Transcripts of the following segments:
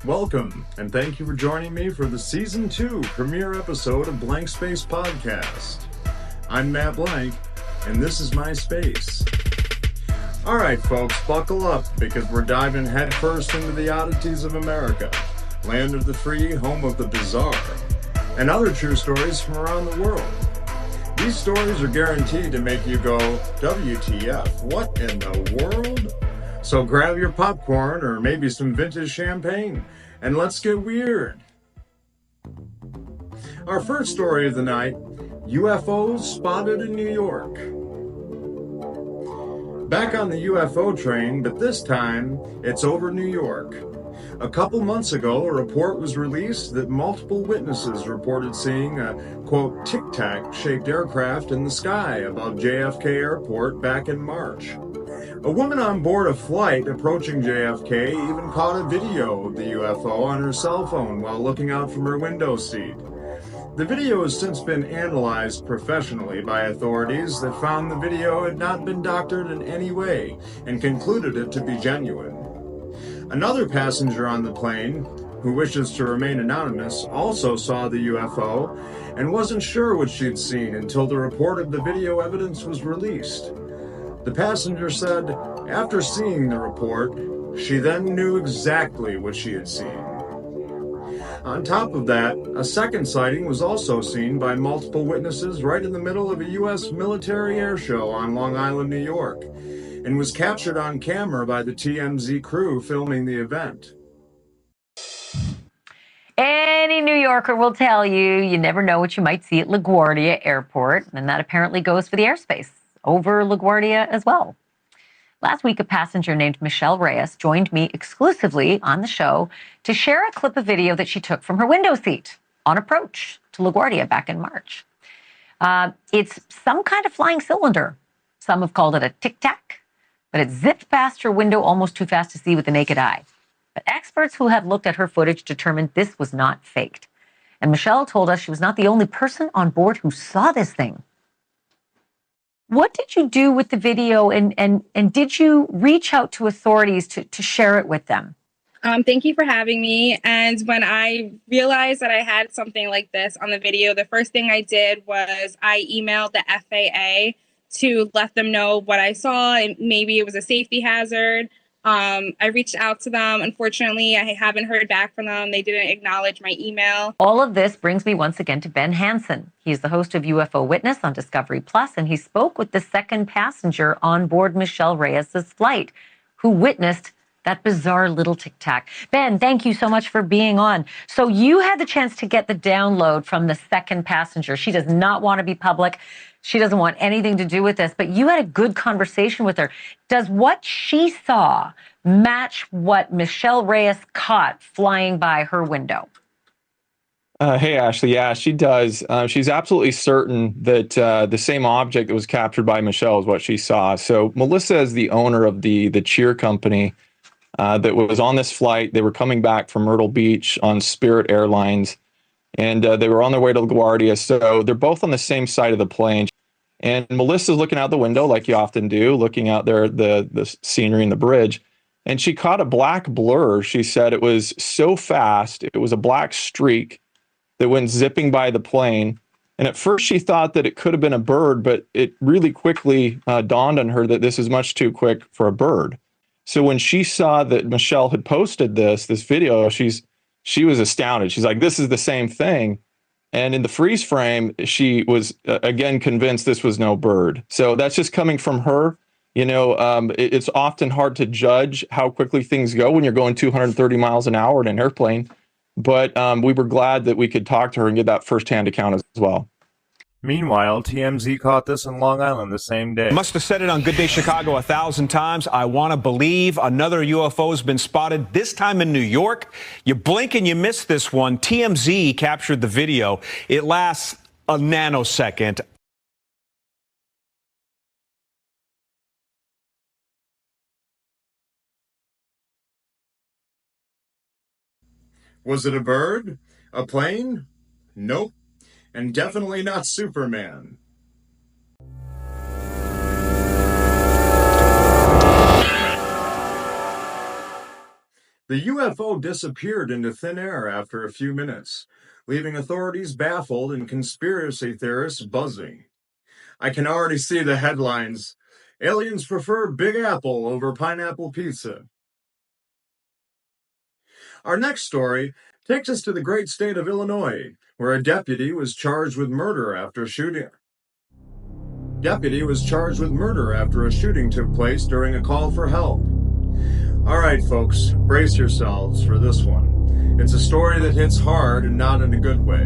Welcome, and thank you for joining me for the Season 2 premiere episode of Blank Space Podcast. I'm Matt Blank, and this is my space. Alright folks, buckle up, because we're diving headfirst into the oddities of America, land of the free, home of the bizarre, and other true stories from around the world. These stories are guaranteed to make you go, WTF, what in the world? So grab your popcorn or maybe some vintage champagne, and let's get weird. Our first story of the night, UFOs spotted in New York. Back on the UFO train, but this time, it's over New York. A couple months ago, a report was released that multiple witnesses reported seeing a, quote, tic-tac shaped aircraft in the sky above JFK Airport back in March. A woman on board a flight approaching JFK even caught a video of the UFO on her cell phone while looking out from her window seat. The video has since been analyzed professionally by authorities that found the video had not been doctored in any way and concluded it to be genuine. Another passenger on the plane, who wishes to remain anonymous, also saw the UFO and wasn't sure what she'd seen until the report of the video evidence was released. The passenger said, after seeing the report, she then knew exactly what she had seen. On top of that, a second sighting was also seen by multiple witnesses right in the middle of a U.S. military air show on Long Island, New York, and was captured on camera by the TMZ crew filming the event. Any New Yorker will tell you, you never know what you might see at LaGuardia Airport, and that apparently goes for the airspace over LaGuardia as well. Last week, a passenger named Michelle Reyes joined me exclusively on the show to share a clip of video that she took from her window seat on approach to LaGuardia back in March. It's some kind of flying cylinder. Some have called it a tic-tac, but it zipped past her window almost too fast to see with the naked eye. But experts who had looked at her footage determined this was not faked. And Michelle told us she was not the only person on board who saw this thing. What did you do with the video, and did you reach out to authorities to share it with them? Thank you for having me. And when I realized that I had something like this on the video, the first thing I did was I emailed the FAA to let them know what I saw, and maybe it was a safety hazard. I reached out to them. Unfortunately, I haven't heard back from them. They didn't acknowledge my email. All of this brings me once again to Ben Hansen. He's the host of UFO Witness on Discovery Plus, and he spoke with the second passenger on board Michelle Reyes' flight, who witnessed that bizarre little tic-tac. Ben, thank you so much for being on. So you had the chance to get the download from the second passenger. She does not want to be public. She doesn't want anything to do with this, but you had a good conversation with her. Does what she saw match what Michelle Reyes caught flying by her window? Hey, Ashley. Yeah, she does. She's absolutely certain that the same object that was captured by Michelle is what she saw. So Melissa is the owner of the cheer company that was on this flight. They were coming back from Myrtle Beach on Spirit Airlines, and they were on their way to LaGuardia. So they're both on the same side of the plane. And Melissa's looking out the window, like you often do, looking out there at the scenery and the bridge. And she caught a black blur. She said it was so fast. It was a black streak that went zipping by the plane. And at first she thought that it could have been a bird, but it really quickly dawned on her that this is much too quick for a bird. So when she saw that Michelle had posted this video, she was astounded. She's like, this is the same thing. And in the freeze frame, she was, again, convinced this was no bird. So that's just coming from her. You know, it's often hard to judge how quickly things go when you're going 230 miles an hour in an airplane. But we were glad that we could talk to her and get that firsthand account as well. Meanwhile, TMZ caught this in Long Island the same day. Must have said it on Good Day Chicago 1,000 times. I want to believe another UFO has been spotted, this time in New York. You blink and you miss this one. TMZ captured the video. It lasts a nanosecond. Was it a bird? A plane? Nope. And definitely not Superman. The UFO disappeared into thin air after a few minutes, leaving authorities baffled and conspiracy theorists buzzing. I can already see the headlines. Aliens prefer Big Apple over pineapple pizza. Our next story takes us to the great state of Illinois, where a deputy was charged with murder after a shooting. A shooting took place during a call for help. All right, folks, brace yourselves for this one. It's a story that hits hard and not in a good way.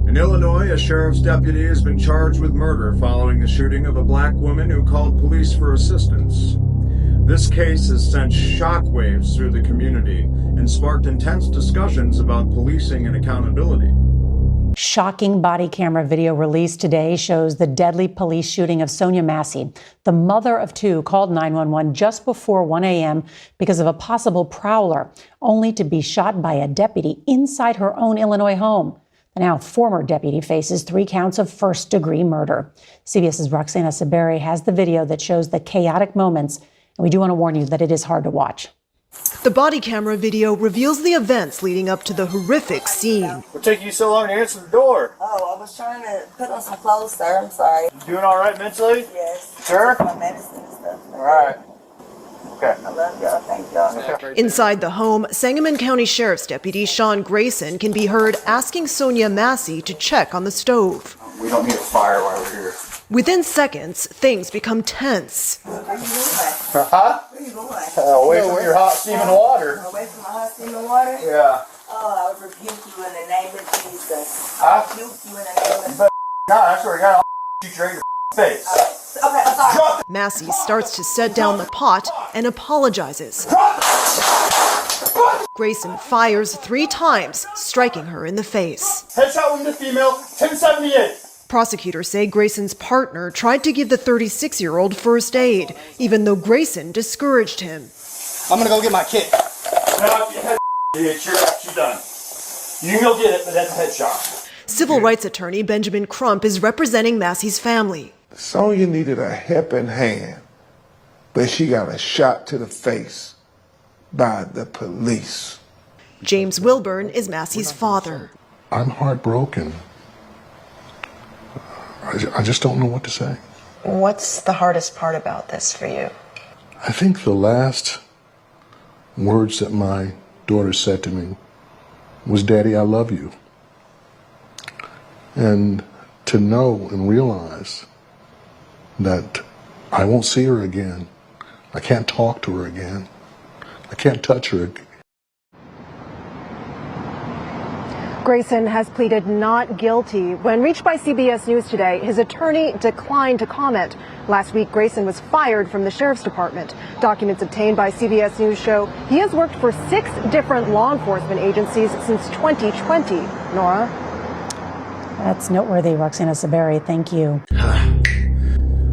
In Illinois, a sheriff's deputy has been charged with murder following the shooting of a black woman who called police for assistance. This case has sent shockwaves through the community and sparked intense discussions about policing and accountability. Shocking body camera video released today shows the deadly police shooting of Sonia Massey. The mother of two called 911 just before 1 a.m. because of a possible prowler, only to be shot by a deputy inside her own Illinois home. The now former deputy faces 3 counts of first-degree murder. CBS's Roxana Saberi has the video that shows the chaotic moments, and we do want to warn you that it is hard to watch. The body camera video reveals the events leading up to the horrific scene. What took you so long to answer the door? Oh, I was trying to put on some clothes, sir. I'm sorry. You doing all right mentally? Yes. Sure? My medicine and stuff. All right. Okay. I love y'all. Thank y'all. Okay. Inside the home, Sangamon County Sheriff's Deputy Sean Grayson can be heard asking Sonia Massey to check on the stove. We don't need a fire while we're here. Within seconds, things become tense. Where you going? Huh? Where you going? Away from your hot steaming water. Away from my hot steaming water? Yeah. Oh, I would rebuke you in the name of Jesus. Huh? I rebuke you in the name of Nah, I swear to God, I'll shoot you right in your face. Okay, I'm sorry. Drop it. Massey starts to set down the pot and apologizes. Grayson fires 3 times, striking her in the face. Headshot wound to female, 1078. Prosecutors say Grayson's partner tried to give the 36-year-old first aid, even though Grayson discouraged him. I'm gonna go get my kit. No, you're done. You can go get it, but that's a headshot. Civil rights attorney Benjamin Crump is representing Massey's family. Sonia needed a helping hand, but she got a shot to the face by the police. James Wilburn is Massey's father. I'm heartbroken. I just don't know what to say. What's the hardest part about this for you? I think the last words that my daughter said to me was, "Daddy, I love you." And to know and realize that I won't see her again. I can't talk to her again. I can't touch her again. Grayson has pleaded not guilty. When reached by CBS News today, his attorney declined to comment. Last week, Grayson was fired from the sheriff's department. Documents obtained by CBS News show he has worked for 6 different law enforcement agencies since 2020. Nora? That's noteworthy, Roxana Saberi. Thank you.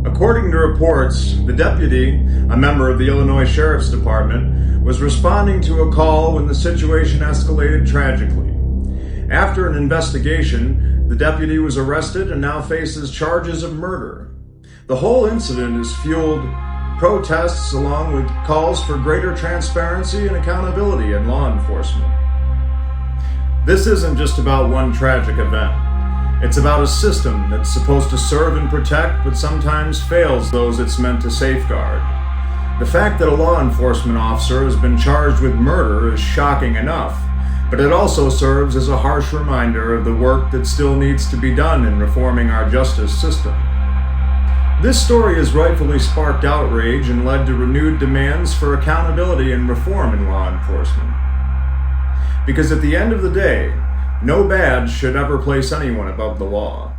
According to reports, the deputy, a member of the Illinois Sheriff's Department, was responding to a call when the situation escalated tragically. After an investigation, the deputy was arrested and now faces charges of murder. The whole incident has fueled protests along with calls for greater transparency and accountability in law enforcement. This isn't just about one tragic event. It's about a system that's supposed to serve and protect, but sometimes fails those it's meant to safeguard. The fact that a law enforcement officer has been charged with murder is shocking enough, but it also serves as a harsh reminder of the work that still needs to be done in reforming our justice system. This story has rightfully sparked outrage and led to renewed demands for accountability and reform in law enforcement. Because at the end of the day, no badge should ever place anyone above the law.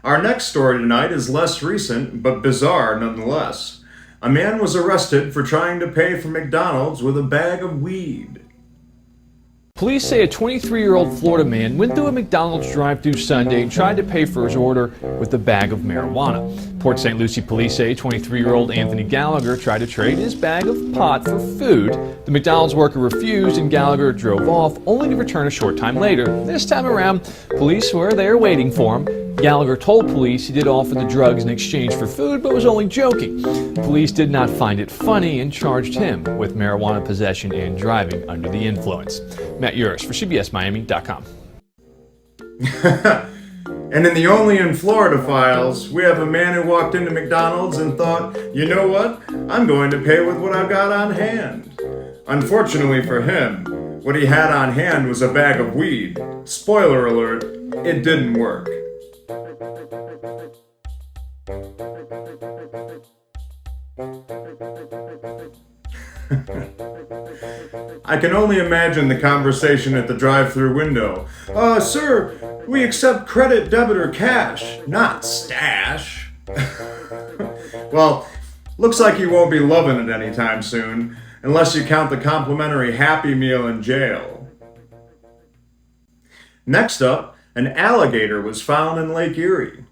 Our next story tonight is less recent, but bizarre nonetheless. A man was arrested for trying to pay for McDonald's with a bag of weed. Police say a 23-year-old Florida man went through a McDonald's drive-thru Sunday and tried to pay for his order with a bag of marijuana. Port St. Lucie police say 23-year-old Anthony Gallagher tried to trade his bag of pot for food. The McDonald's worker refused and Gallagher drove off, only to return a short time later. This time around, police were there waiting for him. Gallagher told police he did offer the drugs in exchange for food, but was only joking. Police did not find it funny and charged him with marijuana possession and driving under the influence. Matt Uris for CBSMiami.com. And in the Only in Florida files, we have a man who walked into McDonald's and thought, you know what? I'm going to pay with what I've got on hand. Unfortunately for him, what he had on hand was a bag of weed. Spoiler alert, it didn't work. I can only imagine the conversation at the drive-thru window. Sir, we accept credit, debit, or cash, not stash. Well, looks like you won't be loving it anytime soon, unless you count the complimentary Happy Meal in jail. Next up, an alligator was found in Lake Erie.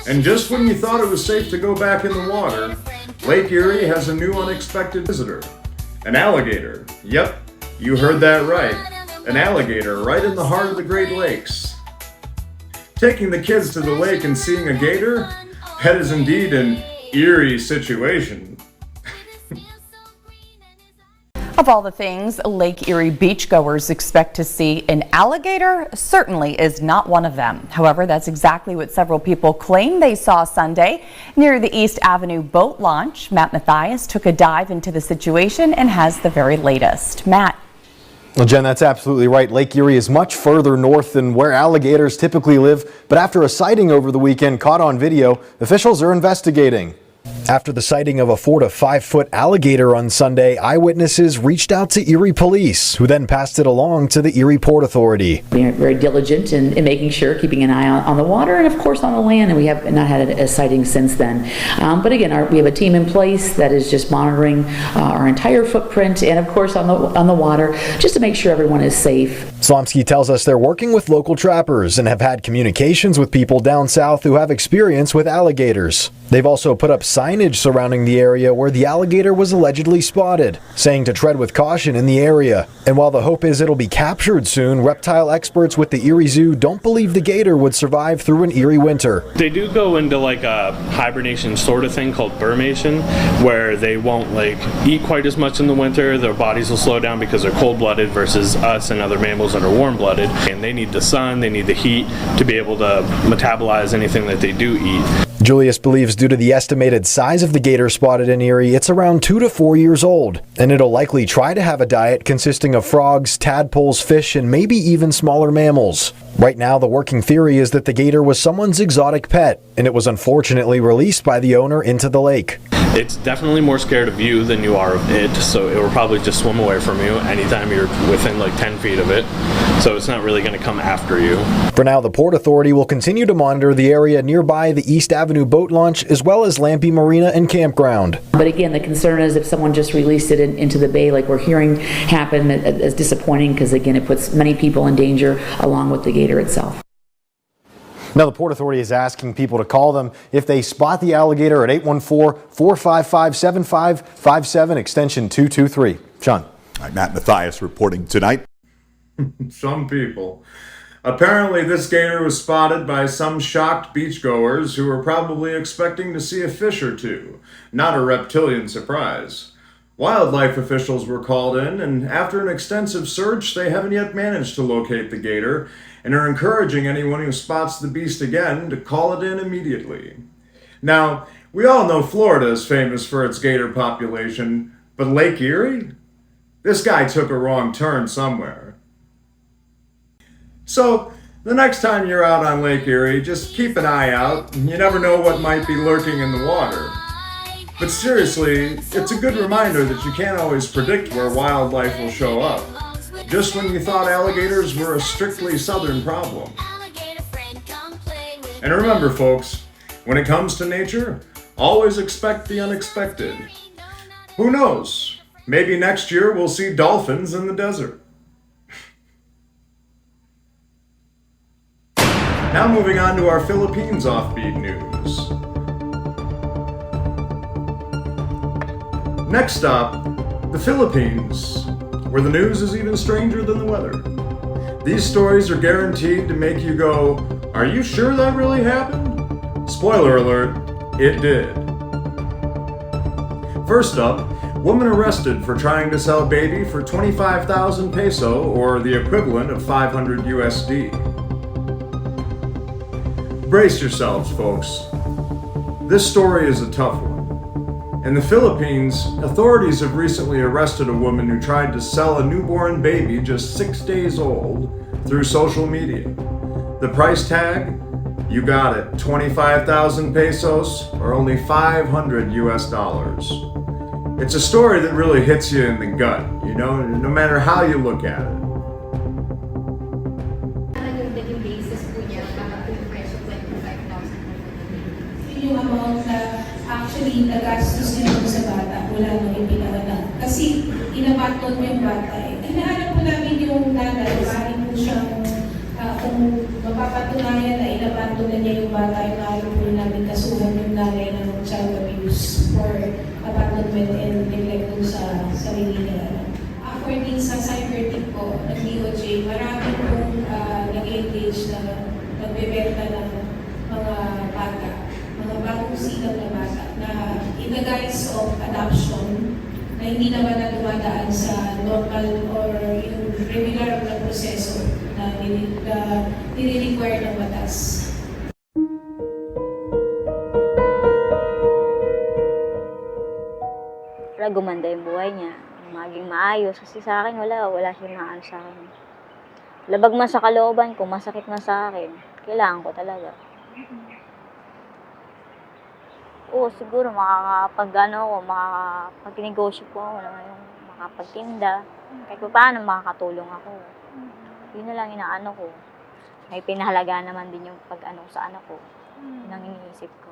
And just when you thought it was safe to go back in the water, Lake Erie has a new unexpected visitor. An alligator. Yep, you heard that right. An alligator right in the heart of the Great Lakes. Taking the kids to the lake and seeing a gator? That is indeed an eerie situation. Of all the things Lake Erie beachgoers expect to see, an alligator certainly is not one of them. However, that's exactly what several people claim they saw Sunday near the East Avenue boat launch. Matt Mathias took a dive into the situation and has the very latest. Matt. Well, Jen, that's absolutely right. Lake Erie is much further north than where alligators typically live, but after a sighting over the weekend caught on video, officials are investigating. After the sighting of a 4 to 5 foot alligator on Sunday, eyewitnesses reached out to Erie police, who then passed it along to the Erie Port Authority. We are very diligent in making sure, keeping an eye on the water and of course on the land, and we have not had a sighting since then. But again, we have a team in place that is just monitoring our entire footprint and of course on the water, just to make sure everyone is safe. Slomsky tells us they're working with local trappers and have had communications with people down south who have experience with alligators. They've also put up signage surrounding the area where the alligator was allegedly spotted, saying to tread with caution in the area. And while the hope is it'll be captured soon, reptile experts with the Erie Zoo don't believe the gator would survive through an Erie winter. They do go into like a hibernation sort of thing called burmation, where they won't eat quite as much in the winter. Their bodies will slow down because they're cold-blooded versus us and other mammals that are warm-blooded. And they need the sun, they need the heat to be able to metabolize anything that they do eat. Julius believes due to the estimated size of the gator spotted in Erie, it's around 2 to 4 years old, and it'll likely try to have a diet consisting of frogs, tadpoles, fish, and maybe even smaller mammals. Right now, the working theory is that the gator was someone's exotic pet, and it was unfortunately released by the owner into the lake. It's definitely more scared of you than you are of it, so it will probably just swim away from you anytime you're within 10 feet of it, so it's not really going to come after you. For now, the Port Authority will continue to monitor the area nearby the East Avenue boat launch as well as Lampe Marina and Campground. But again, the concern is if someone just released it into the bay like we're hearing happen, is disappointing because again, it puts many people in danger along with the gator itself. Now, the Port Authority is asking people to call them if they spot the alligator at 814-455-7557, extension 223. Sean. All right, Matt Mathias reporting tonight. Some people. Apparently, this gator was spotted by some shocked beachgoers who were probably expecting to see a fish or two, not a reptilian surprise. Wildlife officials were called in, and after an extensive search, they haven't yet managed to locate the gator, and are encouraging anyone who spots the beast again to call it in immediately. Now, we all know Florida is famous for its gator population, but Lake Erie? This guy took a wrong turn somewhere. So, the next time you're out on Lake Erie, just keep an eye out. You never know what might be lurking in the water. But seriously, it's a good reminder that you can't always predict where wildlife will show up. Just when you thought alligators were a strictly southern problem. And remember, folks, when it comes to nature, always expect the unexpected. Who knows? Maybe next year we'll see dolphins in the desert. Now moving on to our Philippines offbeat news. Next up, The Philippines, where the news is even stranger than the weather. These stories are guaranteed to make you go, "Are you sure that really happened?" Spoiler alert, it did. First up, woman arrested for trying to sell baby for 25,000 peso, or the equivalent of 500 USD. Brace yourselves, folks. This story is a tough one. In the Philippines, authorities have recently arrested a woman who tried to sell a newborn baby just 6 days old through social media. The price tag? You got it, 25,000 pesos, or only 500 US dollars. It's a story that really hits you in the gut, no matter how you look at it. Yung amount na actually nagastos niya sa bata mula nung ipinanganak. Kasi inabaton mo yung bata eh. Hinahanap po namin yung nanay, maaaring po siyang kung mapapatunayan na inabaton na niya yung bata, yung maaaring po namin kasuhan yung nanay ng child abuse or abandonment and neglect dun sa sarili nila. According sa cybertip po ng DOJ, marami pong nag-engage na nagbebenta ng mga bata, mga bagong silang na bata na in the guise of adoption na hindi naman na dumadaan sa normal or yung regular na proseso na nire-require ng batas. Gumanda yung buhay niya, maging maayos. Kasi sa akin, wala siyang maano sa akin. Labag man sa kalooban ko, masakit man sa akin, kailangan ko talaga. Oo, siguro makakapag-negosyo po ako, makakapagtinda. Kahit pa paano makakatulong ako. Yun na lang inaano ko. May pinahalagaan naman din yung pag-ano sa anak ko. Yun ang iniisip ko.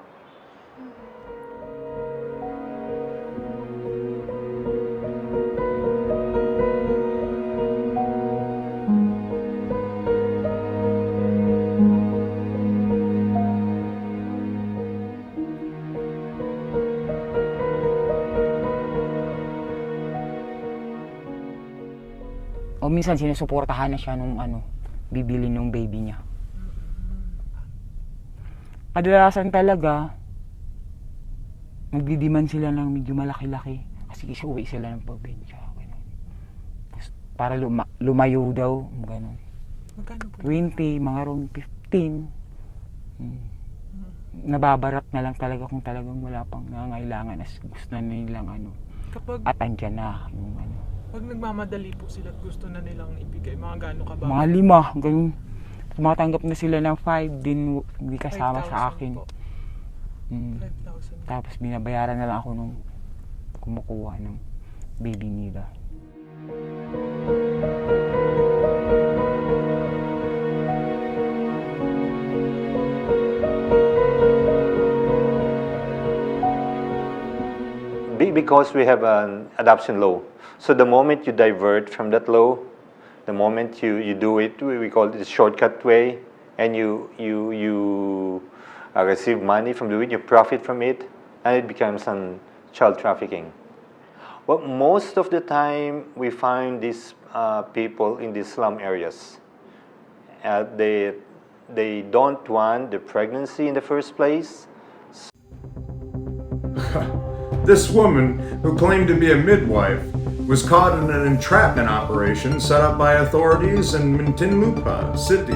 O minsan sinusuportahan na siya nung bibili nung baby niya. Kadalasan talaga, magdidiman sila ng medyo malaki-laki. Kasi isuwi sila ng pagbensya. Para lumayo daw, gano'n. Magkano po? 20, mga around 15. Nababarat na lang talaga kung talagang wala pang nangangailangan as gusto na nilang at andyan na yung Pag nagmamadali po sila at gusto na nilang ibigay, mga gaano ka ba? Mga 5, ganun. Tumatanggap na sila ng 5, din hindi kasama sa akin. 5,000. Tapos binabayaran na lang ako nung kumukuha ng baby nila. Because we have an adoption law. So the moment you divert from that law, the moment you do it, we call it the shortcut way, and you receive money from doing it, you profit from it, and it becomes some child trafficking. Well, most of the time we find these people in these slum areas. They don't want the pregnancy in the first place. This woman, who claimed to be a midwife, was caught in an entrapment operation set up by authorities in Muntinlupa City.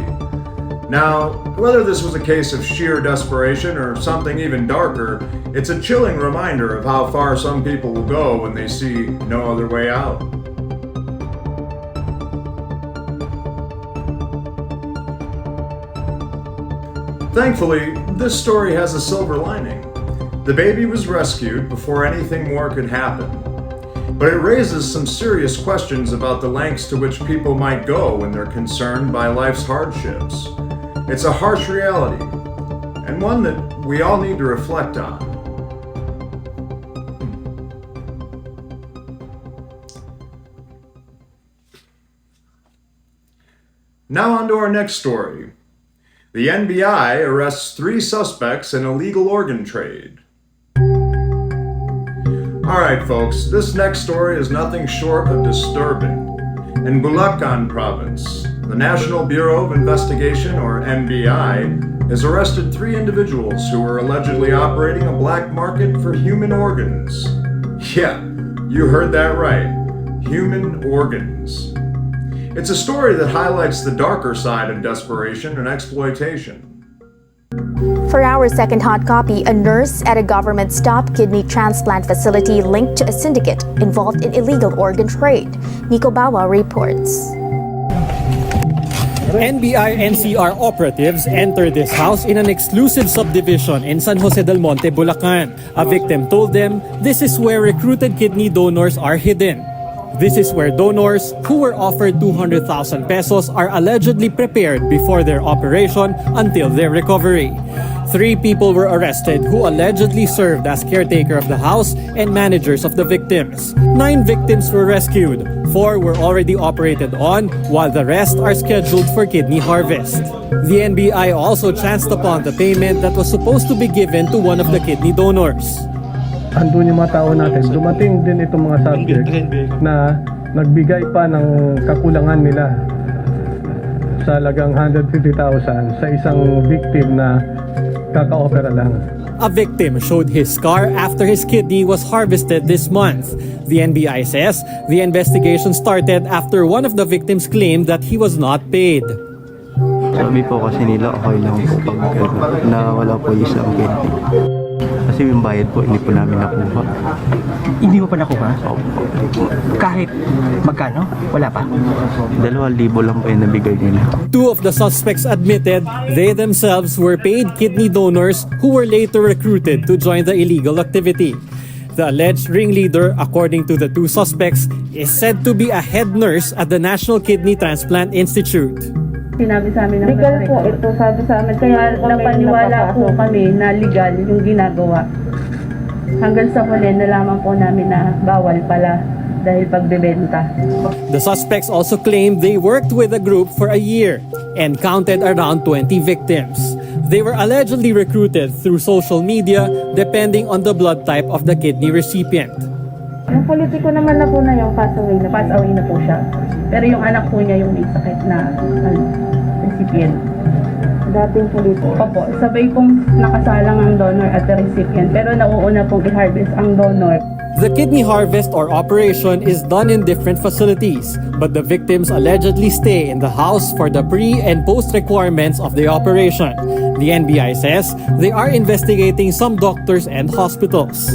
Now, whether this was a case of sheer desperation or something even darker, it's a chilling reminder of how far some people will go when they see no other way out. Thankfully, this story has a silver lining. The baby was rescued before anything more could happen. But it raises some serious questions about the lengths to which people might go when they're concerned by life's hardships. It's a harsh reality, and one that we all need to reflect on. Now on to our next story. The NBI arrests 3 suspects in illegal organ trade. Alright folks, this next story is nothing short of disturbing. In Bulacan province, the National Bureau of Investigation, or NBI, has arrested 3 individuals who were allegedly operating a black market for human organs. Yeah, you heard that right. Human organs. It's a story that highlights the darker side of desperation and exploitation. For our second hot copy, a nurse at a government-stopped kidney transplant facility linked to a syndicate involved in illegal organ trade. Nico Bawa reports. NBI-NCR operatives entered this house in an exclusive subdivision in San Jose del Monte, Bulacan. A victim told them this is where recruited kidney donors are hidden. This is where donors who were offered 200,000 pesos are allegedly prepared before their operation until their recovery. 3 people were arrested who allegedly served as caretaker of the house and managers of the victims. 9 victims were rescued. 4 were already operated on, while the rest are scheduled for kidney harvest. The NBI also chanced upon the payment that was supposed to be given to one of the kidney donors. Andun yung mga tao natin, dumating din itong mga subject na nagbigay pa ng kakulangan nila sa halagang 150,000 sa isang victim na kaka-opera lang. A victim showed his scar after his kidney was harvested this month. The NBI says the investigation started after one of the victims claimed that he was not paid. Sabi po kasi nila okay lang po pag nawala po yung isang kidney. Kasi yung bayad po, hindi po namin nakuha. Hindi mo pa nakuha? Kahit magkano? Wala pa? 2,000 lang po yung nabigay nila. 2 of the suspects admitted they themselves were paid kidney donors who were later recruited to join the illegal activity. The alleged ringleader, according to the 2 suspects, is said to be a head nurse at the National Kidney Transplant Institute. Sinabi sa amin ng legal po ito, sabi sa amin. Kaya napaniwala po kami na legal yung ginagawa. Hanggang sa huli, nalaman po namin na bawal pala dahil pagbebenta. The suspects also claimed they worked with the group for a year and counted around 20 victims. They were allegedly recruited through social media depending on the blood type of the kidney recipient. Yung politiko naman na po na yung pass away na po siya. Pero yung anak po niya yung may sakit na recipient. Dating politiko. Opo, sabay pong nakasalang ang donor at the recipient. Pero nauuna pong i-harvest ang donor. The kidney harvest or operation is done in different facilities, but the victims allegedly stay in the house for the pre- and post-requirements of the operation. The NBI says they are investigating some doctors and hospitals.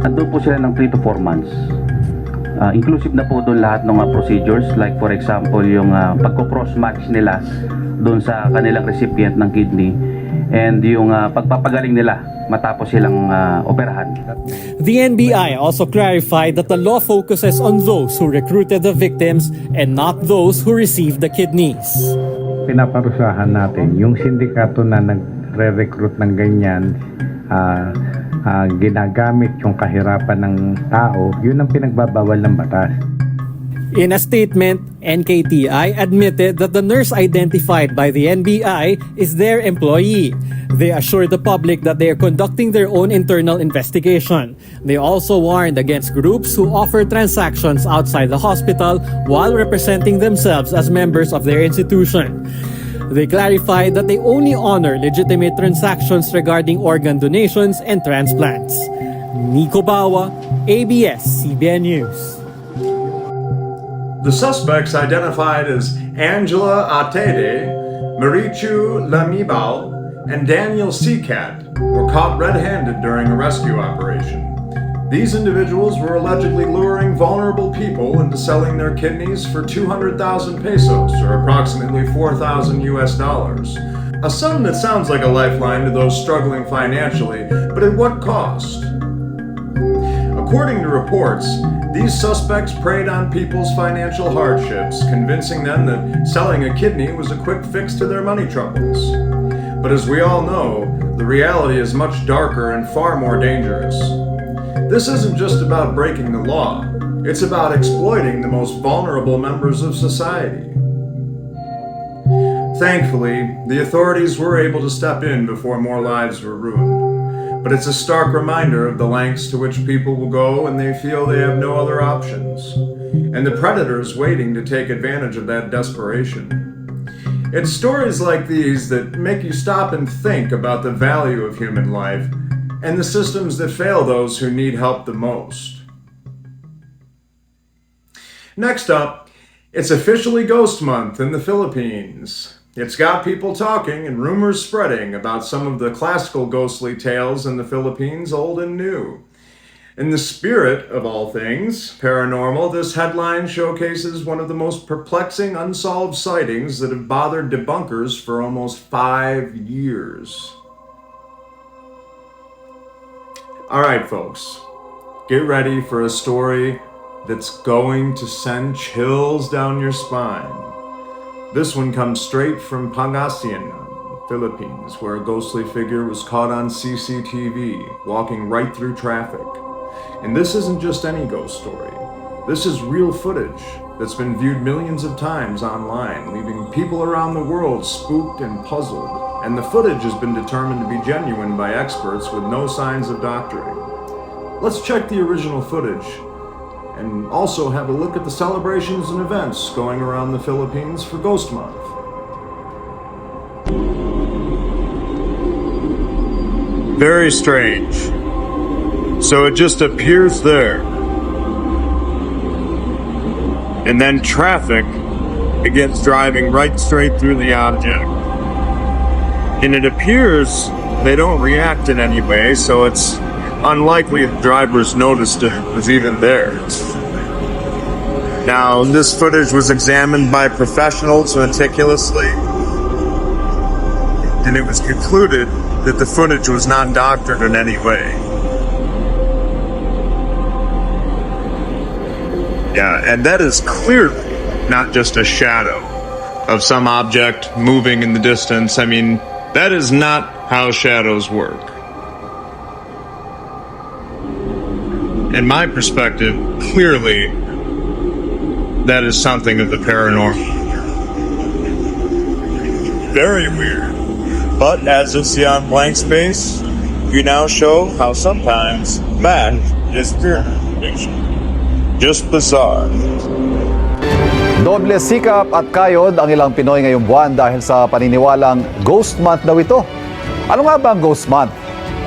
Andun po sila ng 3 to 4 months. Inclusive na po doon lahat ng procedures, like for example yung pagko-cross-match nila doon sa kanilang recipient ng kidney and yung pagpapagaling nila matapos silang operahan. The NBI also clarified that the law focuses on those who recruited the victims and not those who received the kidneys. Pinaparusahan natin yung sindikato na nagre-recruit ng ganyan, ginagamit yung kahirapan ng tao, yun ang pinagbabawal ng batas. In a statement, NKTI admitted that the nurse identified by the NBI is their employee. They assured the public that they are conducting their own internal investigation. They also warned against groups who offer transactions outside the hospital while representing themselves as members of their institution. They clarified that they only honor legitimate transactions regarding organ donations and transplants. Nico Bawa, ABS-CBN News. The suspects, identified as Angela Atede, Marichu Lamibao, and Daniel Seacat, were caught red-handed during a rescue operation. These individuals were allegedly luring vulnerable people into selling their kidneys for 200,000 pesos, or approximately $4,000 US. A sum that sounds like a lifeline to those struggling financially, but at what cost? According to reports, these suspects preyed on people's financial hardships, convincing them that selling a kidney was a quick fix to their money troubles. But as we all know, the reality is much darker and far more dangerous. This isn't just about breaking the law, it's about exploiting the most vulnerable members of society. Thankfully, the authorities were able to step in before more lives were ruined. but it's a stark reminder of the lengths to which people will go when they feel they have no other options, and the predators waiting to take advantage of that desperation. It's stories like these that make you stop and think about the value of human life and the systems that fail those who need help the most. Next up, it's officially Ghost Month in the Philippines. It's got people talking and rumors spreading about some of the classical ghostly tales in the Philippines, old and new. In the spirit of all things paranormal, this headline showcases one of the most perplexing unsolved sightings that have bothered debunkers for almost 5 years. All right, folks, get ready for a story that's going to send chills down your spine. This one comes straight from Pangasinan, Philippines, where a ghostly figure was caught on CCTV walking right through traffic. And this isn't just any ghost story. This is real footage that's been viewed millions of times online, leaving people around the world spooked and puzzled. And the footage has been determined to be genuine by experts with no signs of doctoring. Let's check the original footage and also have a look at the celebrations and events going around the Philippines for Ghost Month. Very strange. So it just appears there. And then traffic begins driving right straight through the object. And it appears they don't react in any way, so it's unlikely the drivers noticed it was even there. Now, this footage was examined by professionals meticulously, and it was concluded that the footage was not doctored in any way. Yeah, and that is clearly not just a shadow of some object moving in the distance. I mean, that is not how shadows work. In my perspective, clearly, that is something of the paranormal. Very weird. But as is the on blank space, we now show how sometimes man is pure fiction. Just bizarre. Doble sikap at kayod ang ilang Pinoy ngayong buwan dahil sa paniniwalang Ghost Month daw ito. Ano nga ba ang Ghost Month?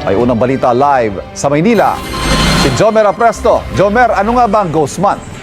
Ay unang balita live sa Maynila. Si Jomer Apresto. Jomer, ano nga ba ang Ghost Month?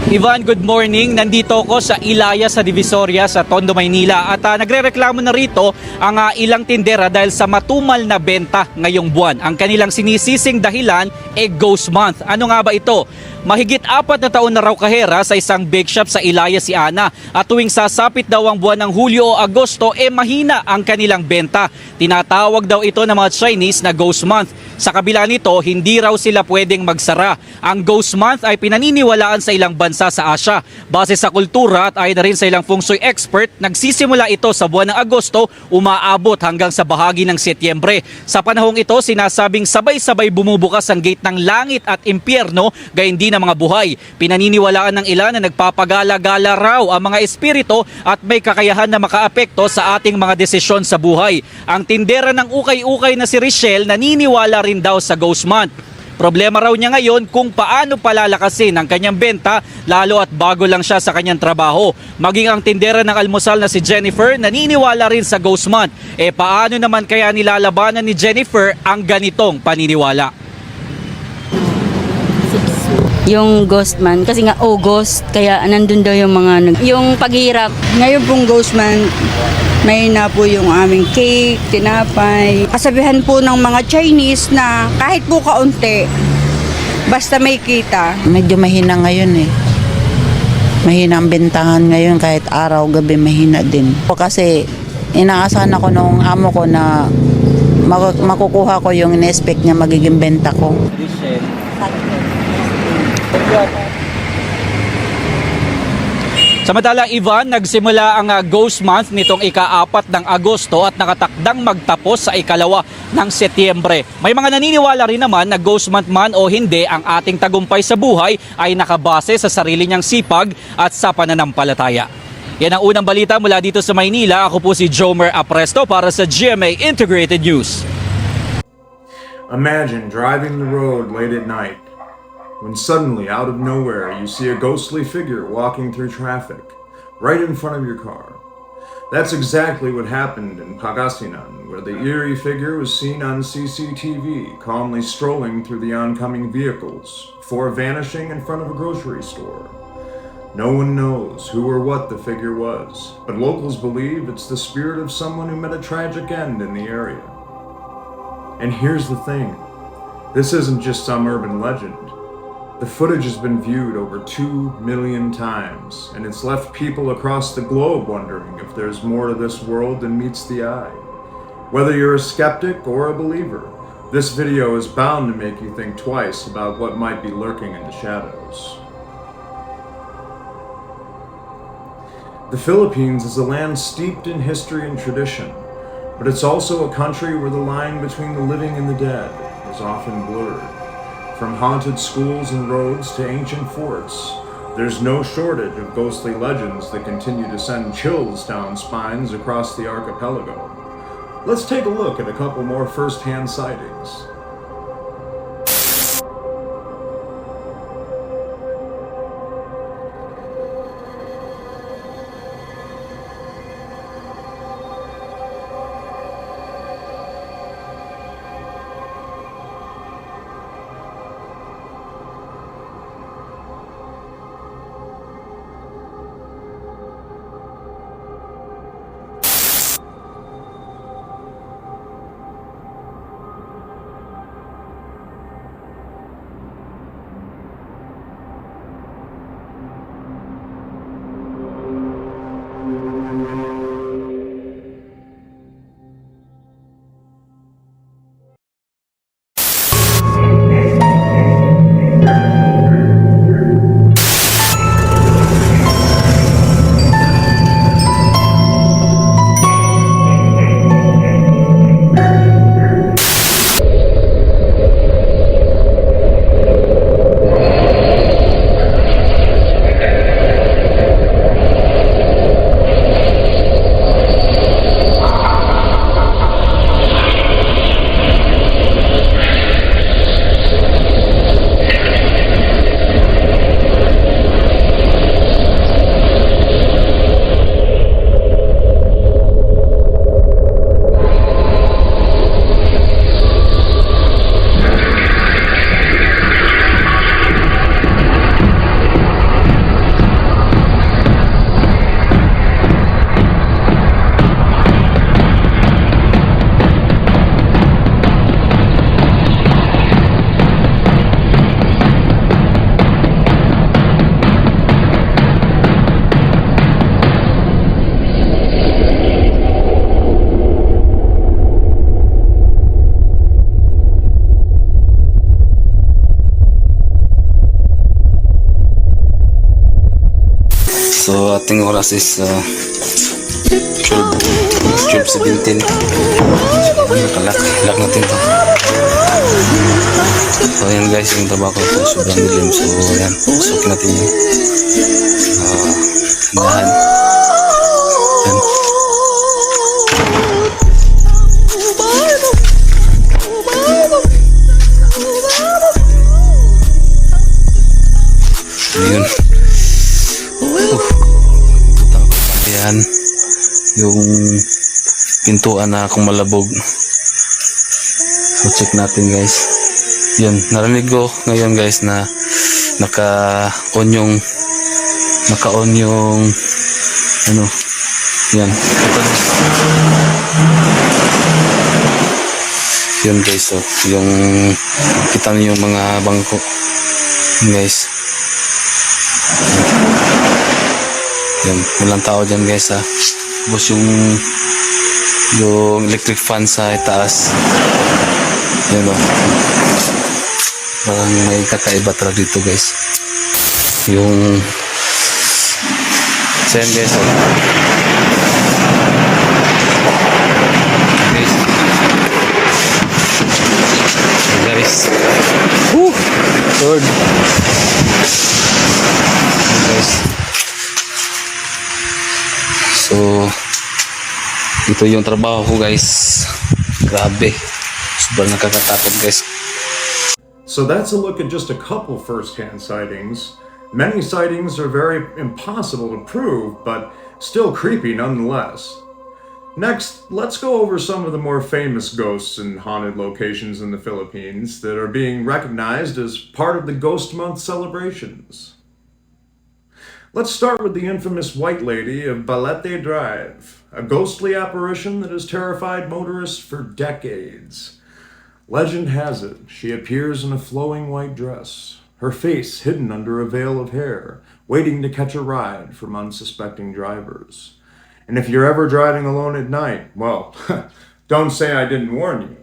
Ivan, good morning. Nandito ako sa Ilaya sa Divisoria sa Tondo, Maynila at nagrereklamo na rito ang ilang tindera dahil sa matumal na benta ngayong buwan. Ang kanilang sinisising dahilan Ghost Month. Ano nga ba ito? Mahigit 4 na taon na raw kahera sa isang bake shop sa Ilaya si Ana at tuwing sasapit daw ang buwan ng Hulyo o Agosto mahina ang kanilang benta. Tinatawag daw ito ng mga Chinese na Ghost Month. Sa kabila nito, hindi raw sila pwedeng magsara. Ang Ghost Month ay pinaniniwalaan sa ilang bansa sa Asia. Base sa kultura at ayon na rin sa ilang feng shui expert, nagsisimula ito sa buwan ng Agosto, umaabot hanggang sa bahagi ng Setyembre. Sa panahong ito, sinasabing sabay-sabay bumubukas ang gate ng langit at impyerno, gayon din ang mga buhay. Pinaniniwalaan ng ilan na nagpapagala-gala raw ang mga espiritu at may kakayahan na makaapekto sa ating mga desisyon sa buhay. Ang tindera ng ukay-ukay na si Richelle naniniwala rin daw sa Ghost Month. Problema raw niya ngayon kung paano palalakasin ang kanyang benta lalo at bago lang siya sa kanyang trabaho. Maging ang tindera ng almusal na si Jennifer naniniwala rin sa Ghost Month. Paano naman kaya nilalabanan ni Jennifer ang ganitong paniniwala? Yung Ghost Month, kasi nga August, kaya nandun daw yung mga yung paghirap. Ngayon pong Ghost Month, may na po yung aming cake, tinapay. Kasabihan po ng mga Chinese na kahit po kaunti, basta may kita. Medyo mahina ngayon Mahina ang bentahan ngayon kahit araw, gabi mahina din. Kasi inaasahan ako nung amo ko na makukuha ko yung in-expect niya magiging benta ko. Samantala, Ivan, nagsimula ang Ghost Month nitong ika-4 ng Agosto at nakatakdang magtapos sa ikalawa ng Setyembre. May mga naniniwala rin naman na Ghost Month man o hindi, ang ating tagumpay sa buhay ay nakabase sa sarili niyang sipag at sa pananampalataya. Yan ang unang balita mula dito sa Maynila. Ako po si Jomer Apresto para sa GMA Integrated News. Imagine driving the road late at night, when suddenly, out of nowhere, you see a ghostly figure walking through traffic, right in front of your car. That's exactly what happened in Pangasinan, where the eerie figure was seen on CCTV, calmly strolling through the oncoming vehicles, before vanishing in front of a grocery store. No one knows who or what the figure was, but locals believe it's the spirit of someone who met a tragic end in the area. And here's the thing, this isn't just some urban legend. The footage has been viewed over 2 million times, and it's left people across the globe wondering if there's more to this world than meets the eye. Whether you're a skeptic or a believer, this video is bound to make you think twice about what might be lurking in the shadows. The Philippines is a land steeped in history and tradition, but it's also a country where the line between the living and the dead is often blurred. From haunted schools and roads to ancient forts, there's no shortage of ghostly legends that continue to send chills down spines across the archipelago. Let's take a look at a couple more first-hand sightings. So ating oras is 12:17. Nakalak natin to. So ayan guys, yung tabako ito sobrang dilim. So ayan, sukin natin yung handahan. Ayan. Ayun. Ayan yung pintuan na kung malabog. So check natin guys. Yun, narinig ko ngayon guys na naka-on yung ano, yan. Yun guys, so yung kita niyo yung mga bangko guys. Yan, walang tao dyan guys ha. Tapos yung electric fan sa itaas. Yan o. Parang may kakaiba talaga dito guys. Yung so yan guys o. Guys. Woo! Lord. Guys. Ito yung trabaho ko, guys. Grabe. Sobrang nakakatakot, guys. So that's a look at just a couple first-hand sightings. Many sightings are very impossible to prove, but still creepy nonetheless. Next, let's go over some of the more famous ghosts and haunted locations in the Philippines that are being recognized as part of the Ghost Month celebrations. Let's start with the infamous White Lady of Balete Drive, a ghostly apparition that has terrified motorists for decades. Legend has it, she appears in a flowing white dress, her face hidden under a veil of hair, waiting to catch a ride from unsuspecting drivers. And if you're ever driving alone at night, well, don't say I didn't warn you.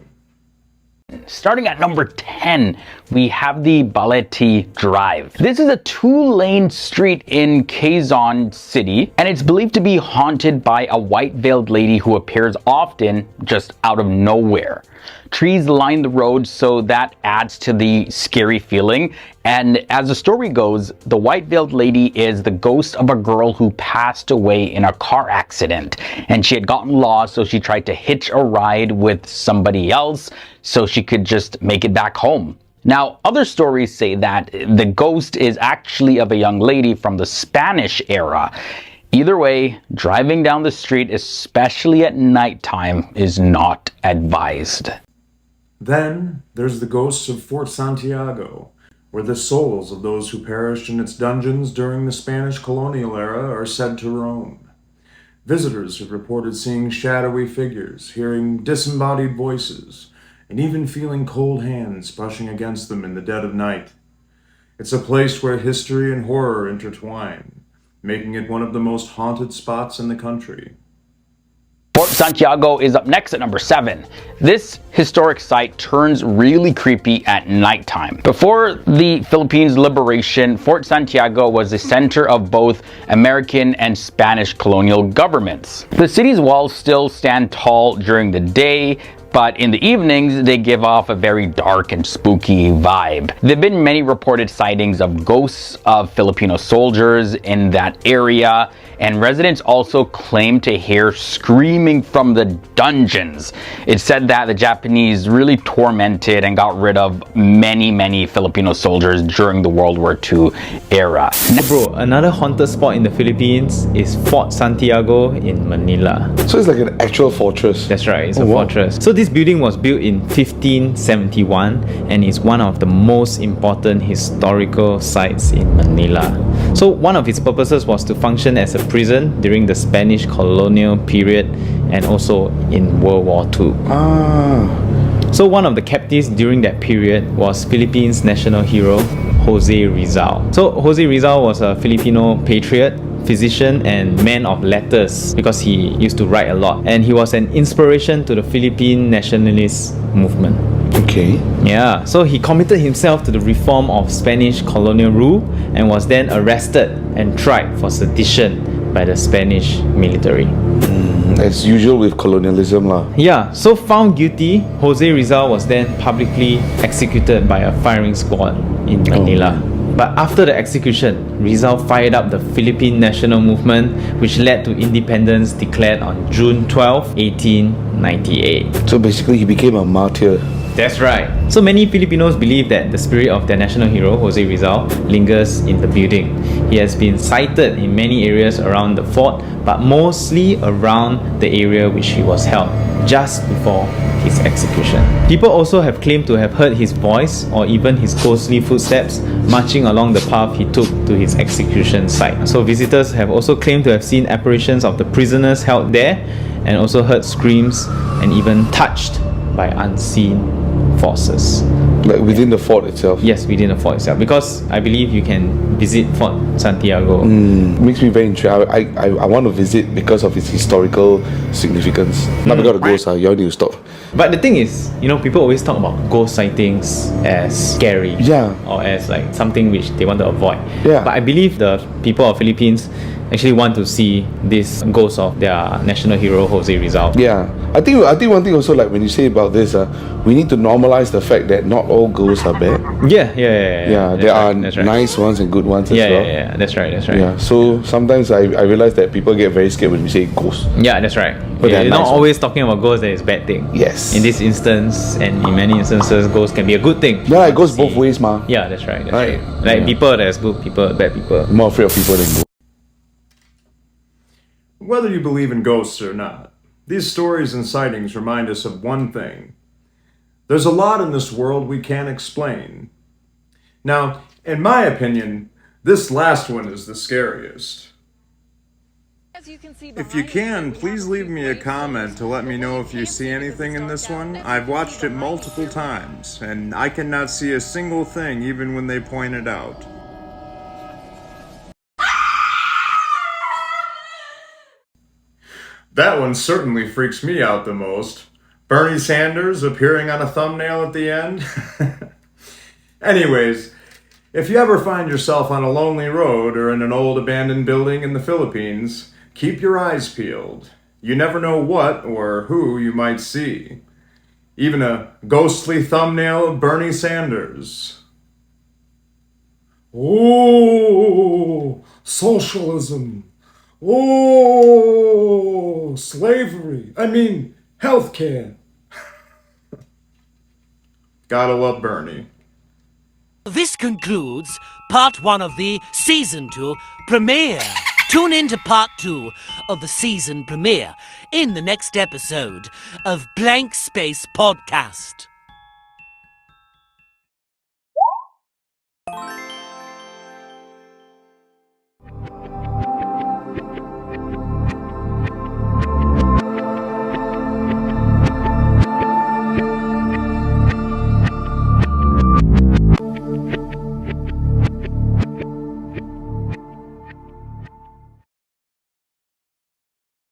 Starting at number 10, we have the Balete Drive. This is a 2-lane street in Quezon City, and it's believed to be haunted by a white-veiled lady who appears often just out of nowhere. Trees line the road, so that adds to the scary feeling. And as the story goes, the white-veiled lady is the ghost of a girl who passed away in a car accident. And she had gotten lost, so she tried to hitch a ride with somebody else so she could just make it back home. Now, other stories say that the ghost is actually of a young lady from the Spanish era. Either way, driving down the street, especially at nighttime, is not advised. Then there's the ghosts of Fort Santiago, where the souls of those who perished in its dungeons during the Spanish colonial era are said to roam. Visitors have reported seeing shadowy figures, hearing disembodied voices, and even feeling cold hands brushing against them in the dead of night. It's a place where history and horror intertwine, making it one of the most haunted spots in the country. Fort Santiago is up next at number 7. This historic site turns really creepy at nighttime. Before the Philippines' liberation, Fort Santiago was the center of both American and Spanish colonial governments. The city's walls still stand tall during the day, but in the evenings, they give off a very dark and spooky vibe. There have been many reported sightings of ghosts of Filipino soldiers in that area, and residents also claim to hear screaming from the dungeons. It's said that the Japanese really tormented and got rid of many Filipino soldiers during the World War II era. Bro, another haunted spot in the Philippines is Fort Santiago in Manila. So it's like an actual fortress? That's right, it's a fortress. So this building was built in 1571 and is one of the most important historical sites in Manila. So one of its purposes was to function as a prison during the Spanish colonial period and also in World War II. So one of the captives during that period was Philippines national hero Jose Rizal. So Jose Rizal was a Filipino patriot, physician and man of letters because he used to write a lot, and he was an inspiration to the Philippine nationalist movement. Okay. Yeah, so he committed himself to the reform of Spanish colonial rule and was then arrested and tried for sedition by the Spanish military. As usual with colonialism lah. Yeah, so found guilty, Jose Rizal was then publicly executed by a firing squad in Manila. But after the execution, Rizal fired up the Philippine national movement, which led to independence declared on June 12, 1898. So basically he became a martyr. That's right. So many Filipinos believe that the spirit of their national hero, Jose Rizal, lingers in the building. He has been sighted in many areas around the fort, but mostly around the area which he was held just before his execution. People also have claimed to have heard his voice or even his ghostly footsteps marching along the path he took to his execution site. So visitors have also claimed to have seen apparitions of the prisoners held there and also heard screams and even touched by unseen forces. Like within the fort itself? Yes, within the fort itself. Because I believe you can visit Fort Santiago. Makes me very intrigued. I want to visit because of its historical significance. Not because of ghosts, you all need to stop. But the thing is, you know, people always talk about ghost sightings as scary. Yeah. Or as like something which they want to avoid. Yeah. But I believe the people of Philippines, actually want to see this ghost of their national hero Jose Rizal. Yeah, I think one thing also, like when you say about this, we need to normalize the fact that not all ghosts are bad. Yeah. There are nice ones and good ones as well. Yeah, that's right. Yeah, so sometimes I realize that people get very scared when we say ghost. Yeah, that's right. But You're they're not nice always talking about ghosts that is bad thing. Yes. In this instance, and in many instances, ghosts can be a good thing. Yeah, it goes both ways, ma. Yeah, that's right. Right. Like Yeah. people that's good, people bad people. More afraid of people than ghosts. Whether you believe in ghosts or not, these stories and sightings remind us of one thing. There's a lot in this world we can't explain. Now, in my opinion, this last one is the scariest. If you can, please leave me a comment to let me know if you see anything in this one. I've watched it multiple times, and I cannot see a single thing even when they point it out. That one certainly freaks me out the most. Bernie Sanders appearing on a thumbnail at the end. Anyways, if you ever find yourself on a lonely road or in an old abandoned building in the Philippines, keep your eyes peeled. You never know what or who you might see. Even a ghostly thumbnail of Bernie Sanders. Oh, socialism. Oh, slavery. I mean, healthcare. Gotta love Bernie. This concludes part 1 of the season 2 premiere. Tune in to part 2 of the season premiere in the next episode of Blank Space Podcast.